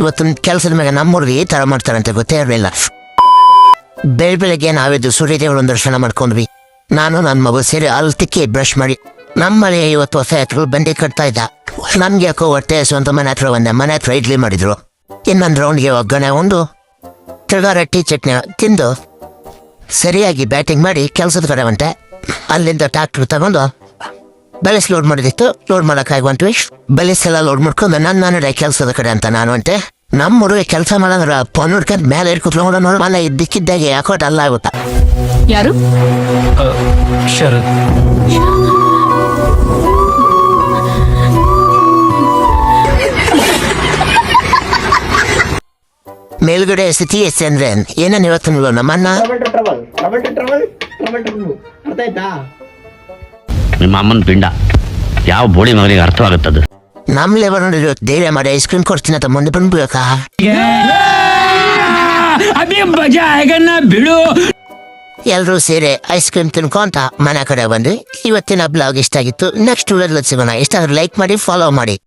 ಇವತ್ತಿನ ಕೆಲಸದ ಮೇಲೆ ನಮ್ಮವ್ರಿಗೆ ಈ ಥರ ಮಾಡ್ತಾರಂತೆ ಗೊತ್ತೇ ಇರಲಿಲ್ಲ. ಬೆಳಗ್ಗೆ ನಾವಿದ್ದು ಸೂರ್ಯದೇವರು ದರ್ಶನ ಮಾಡ್ಕೊಂಡ್ವಿ. ನಾನು ನನ್ನ ಮಗು ಸೇರಿ ಅಲ್ಲಿ ತಿಕ್ಕಿ ಬ್ರಷ್ ಮಾಡಿ ನಮ್ಮ ಮನೆ ಇವತ್ತು ಹೊಸ ಎತ್ತರು ಬಂಡಿ ಕಟ್ತಾ ಇದ್ದ. ನಮ್ಗೆ ಯಾಕೋ ಹೊಟ್ಟೆ ಸ್ವಂತ ಮನೆ ಹತ್ರ ಒಂದೆ ಮನೆ ಹತ್ರ ಇಡ್ಲಿ ಮಾಡಿದ್ರು. ಇನ್ನೊಂದು ರೌಂಡ್ಗೆ ಒಗ್ಗರಣೆ ಉಂಡು ತಿರ್ಗಾ ರೊಟ್ಟಿ ಚಟ್ನಿ ತಿಂದು ಸರಿಯಾಗಿ ಬ್ಯಾಟಿಂಗ್ ಮಾಡಿ ಕೆಲಸದ ಕಡೆ ಹೊಂಟೆ. ಅಲ್ಲಿಂದ ಟ್ಯಾಕ್ಟ್ರ್ ತಗೊಂಡು ಬೆಲೆಸ್ ಲೋಡ್ ಮಾಡಿದಿತ್ತು. ಲೋಡ್ ಮಾಡೋಕ್ಕಾಗಿ ಹೊಂಟ್ವಿ. ಬೆಲೆಸೆಲ್ಲ ಲೋಡ್ ಮಾಡ್ಕೊಂಡು ನಾನು ಕೆಲಸದ ಕಡೆ ಅಂತ ನಾನು ಹೊಂಟೆ. ನಮ್ಮರು ಕೆಲಸ ಮಾಡೋದ್ರ ಪೊನ್ನುಡ್ಕೊಂಡು ಮೇಲೆ ಕುತ್ಕೊಂಡು ನೋಡು ಮನೆ ಇದ್ದಕ್ಕಿದ್ದಾಗೆ ಯಾಕೋಟ್ ಅಲ್ಲ ಆಗುತ್ತಾ. ಯಾರು? ಶರತ್. ಮೇಲ್ಗಡೆ ಸ್ಥಿತಿ ಎಸ್ ಅಂದ್ರೆ ಏನನ್ನ ಇವತ್ತು ನಮ್ಮನ್ನ ನಿಮ್ಮ ಅಮ್ಮನ ಪಿಂಡ ಯಾವ ಬೋಳಿ ಮಗನಿಗೆ ಅರ್ಥವಾಗುತ್ತದೆ. ನಮ್ಮ ಲೆವಲ್ ನೋಡಿದ್ರು ಧೈರ್ಯ ಮಾಡಿ ಐಸ್ ಕ್ರೀಮ್ ಕೊಡ್ತೀನಿ ಅಂತ ಮುಂದೆ ಬಂದ್ಬೇಕಾ. ಬಿಡು. ಎಲ್ಲರೂ ಸೇರಿ ಐಸ್ ಕ್ರೀಮ್ ತಿನ್ಕೊಂತ ಮನೆ ಕಡೆ ಬಂದ್ವಿ. ಇವತ್ತಿನ ಬ್ಲಾಗ್ ಇಷ್ಟ ಆಗಿತ್ತು. ನೆಕ್ಸ್ಟ್ ವಿಡಿಯೋದಲ್ಲಿ ಸಿಗೋಣ. ಇಷ್ಟ ಆದ್ರೆ ಲೈಕ್ ಮಾಡಿ, ಫಾಲೋ ಮಾಡಿ.